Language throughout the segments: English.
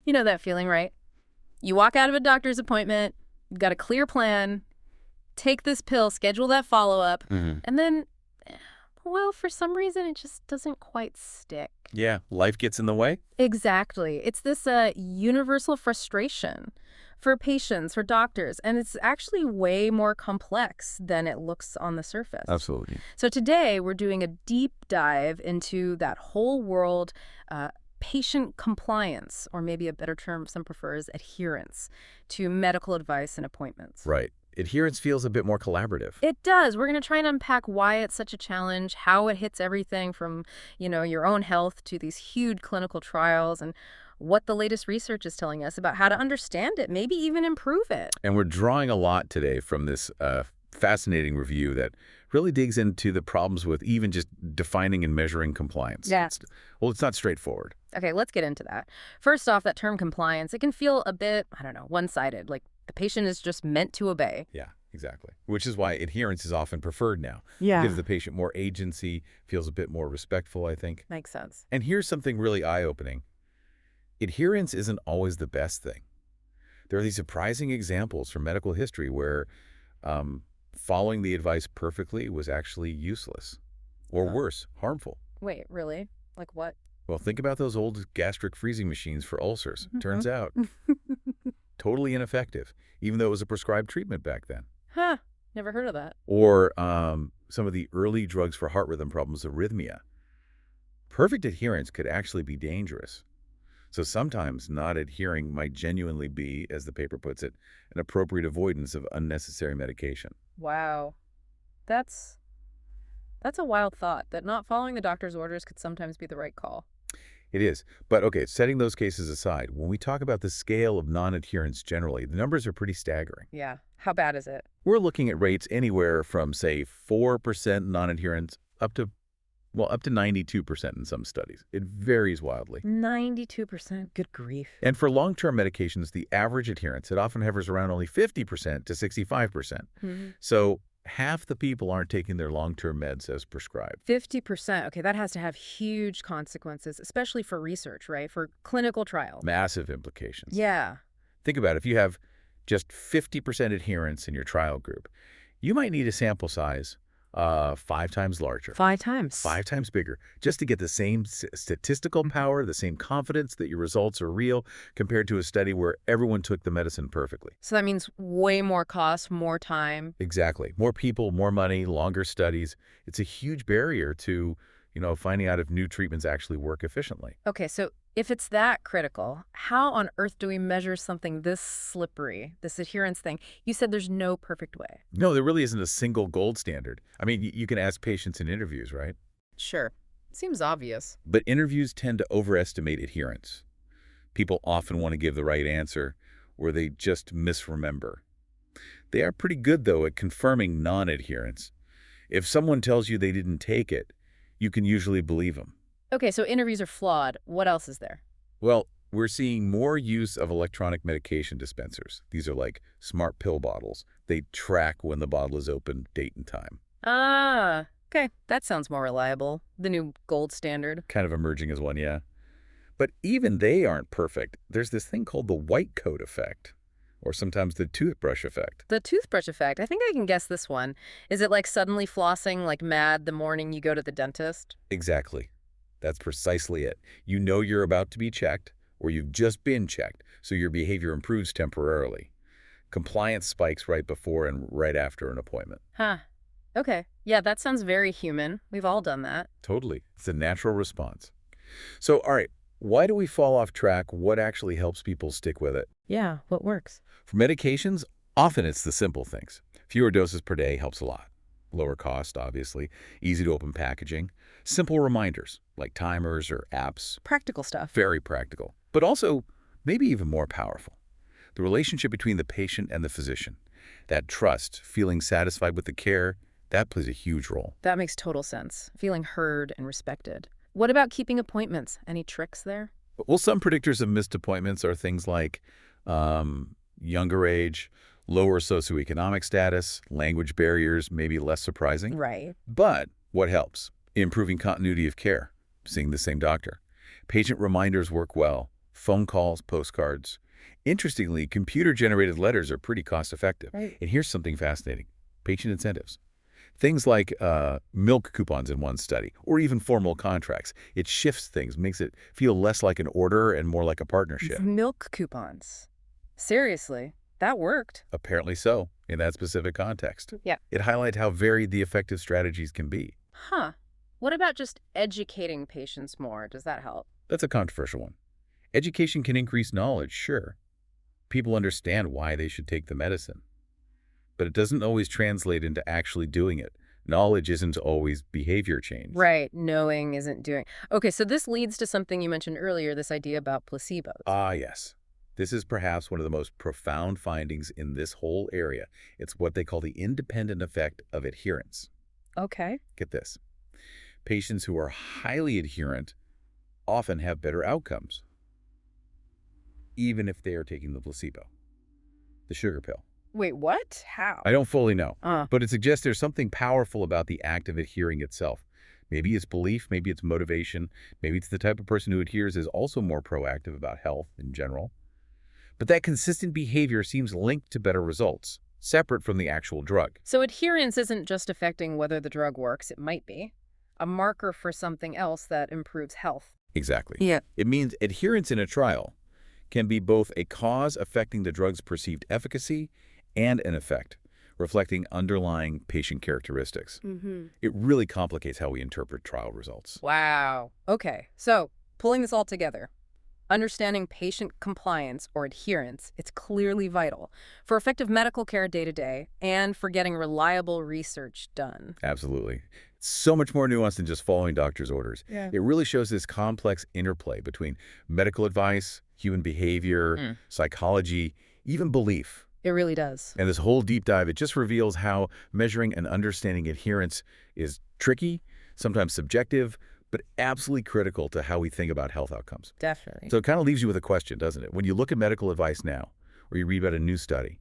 You know that feeling, right? You walk out of a doctor's appointment, you've got a clear plan, take this pill, schedule that follow-up, and then, well, for some reason, it just doesn't quite stick. Yeah, life gets in the way? Exactly. It's this universal frustration for patients, for doctors, and it's actually way more complex than it looks on the surface. Absolutely. So today, we're doing a deep dive into that whole world, patient compliance, or maybe a better term some prefers, adherence, to medical advice and appointments. Right. Adherence feels a bit more collaborative. It does. We're going to try and unpack why it's such a challenge, how it hits everything from, your own health to these huge clinical trials, and what the latest research is telling us about how to understand it, maybe even improve it. And we're drawing a lot today from this fascinating review that really digs into the problems with even just defining and measuring compliance. Yeah. It's not straightforward. Okay, let's get into that. First off, that term compliance, it can feel a bit, one-sided, like the patient is just meant to obey. Yeah, exactly. Which is why adherence is often preferred now. Yeah. Gives the patient more agency, feels a bit more respectful, I think. Makes sense. And here's something really eye-opening. Adherence isn't always the best thing. There are these surprising examples from medical history where following the advice perfectly was actually useless. Or worse, harmful. Wait, really? Like what? Well, think about those old gastric freezing machines for ulcers. Turns out, totally ineffective, even though it was a prescribed treatment back then. Huh, never heard of that. Or some of the early drugs for heart rhythm problems, arrhythmia. Perfect adherence could actually be dangerous. So sometimes not adhering might genuinely be, as the paper puts it, an appropriate avoidance of unnecessary medication. Wow. That's a wild thought, that not following the doctor's orders could sometimes be the right call. It is. But okay, setting those cases aside, when we talk about the scale of non-adherence generally, the numbers are pretty staggering. Yeah. How bad is it? We're looking at rates anywhere from, say, 4% non-adherence up to 92% in some studies. It varies wildly. 92%? Good grief. And for long-term medications, the average adherence, it often hovers around only 50% to 65%. So half the people aren't taking their long-term meds as prescribed. 50%. Okay, that has to have huge consequences, especially for research, right? For clinical trials. Massive implications. Yeah. Think about it. If you have just 50% adherence in your trial group, you might need a sample size 5 times larger. 5 times. 5 times bigger, just to get the same statistical power, the same confidence that your results are real, compared to a study where everyone took the medicine perfectly. So that means way more cost, more time. Exactly. More people, more money, longer studies. It's a huge barrier to, finding out if new treatments actually work efficiently. Okay, so if it's that critical, how on earth do we measure something this slippery, this adherence thing? You said there's no perfect way. No, there really isn't a single gold standard. I mean, you can ask patients in interviews, right? Sure. Seems obvious. But interviews tend to overestimate adherence. People often want to give the right answer, or they just misremember. They are pretty good, though, at confirming non-adherence. If someone tells you they didn't take it, you can usually believe them. Okay, so interviews are flawed. What else is there? Well, we're seeing more use of electronic medication dispensers. These are like smart pill bottles. They track when the bottle is open, date and time. Ah, okay. That sounds more reliable. The new gold standard. Kind of emerging as one, yeah. But even they aren't perfect. There's this thing called the white coat effect, or sometimes the toothbrush effect. The toothbrush effect. I think I can guess this one. Is it like suddenly flossing like mad the morning you go to the dentist? Exactly. That's precisely it. You know you're about to be checked, or you've just been checked, so your behavior improves temporarily. Compliance spikes right before and right after an appointment. Huh. Okay. Yeah, that sounds very human. We've all done that. Totally. It's a natural response. So, all right, why do we fall off track? What actually helps people stick with it? Yeah, what works? For medications, often it's the simple things. Fewer doses per day helps a lot. Lower cost, obviously. Easy to open packaging. Simple reminders, like timers or apps. Practical stuff. Very practical. But also, maybe even more powerful. The relationship between the patient and the physician. That trust, feeling satisfied with the care, that plays a huge role. That makes total sense. Feeling heard and respected. What about keeping appointments? Any tricks there? Well, some predictors of missed appointments are things like younger age, lower socioeconomic status, language barriers, maybe less surprising. Right. But what helps? Improving continuity of care, seeing the same doctor. Patient reminders work well. phone calls, postcards. Interestingly, computer-generated letters are pretty cost-effective. Right. And here's something fascinating. Patient incentives. Things like milk coupons in one study, or even formal contracts. It shifts things, makes it feel less like an order and more like a partnership. Milk coupons. Seriously, that worked. Apparently so, in that specific context. Yeah. It highlights how varied the effective strategies can be. Huh. What about just educating patients more? Does that help? That's a controversial one. Education can increase knowledge, sure. People understand why they should take the medicine. But it doesn't always translate into actually doing it. Knowledge isn't always behavior change. Right. Knowing isn't doing. Okay, so this leads to something you mentioned earlier, this idea about placebos. Ah, yes. This is perhaps one of the most profound findings in this whole area. It's what they call the independent effect of adherence. Okay. Get this. Patients who are highly adherent often have better outcomes, even if they are taking the placebo, the sugar pill. Wait, what? How? I don't fully know, Uh, but it suggests there's something powerful about the act of adhering itself. Maybe it's belief, maybe it's motivation, maybe it's the type of person who adheres is also more proactive about health in general. But that consistent behavior seems linked to better results, separate from the actual drug. so adherence isn't just affecting whether the drug works, it might be a marker for something else that improves health. Exactly. Yeah. It means adherence in a trial can be both a cause affecting the drug's perceived efficacy and an effect, reflecting underlying patient characteristics. Mm-hmm. It really complicates how we interpret trial results. Wow. Okay, so pulling this all together, understanding patient compliance or adherence, it's clearly vital for effective medical care day to day and for getting reliable research done. Absolutely. So much more nuanced than just following doctor's orders. Yeah. It really shows this complex interplay between medical advice, human behavior, psychology, even belief. It really does. And this whole deep dive, it just reveals how measuring and understanding adherence is tricky, sometimes subjective, but absolutely critical to how we think about health outcomes. Definitely. So it kind of leaves you with a question, doesn't it? When you look at medical advice now, or you read about a new study,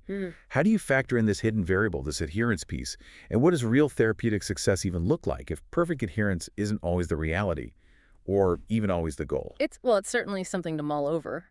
how do you factor in this hidden variable, this adherence piece? And what does real therapeutic success even look like if perfect adherence isn't always the reality, or even always the goal? It's certainly something to mull over.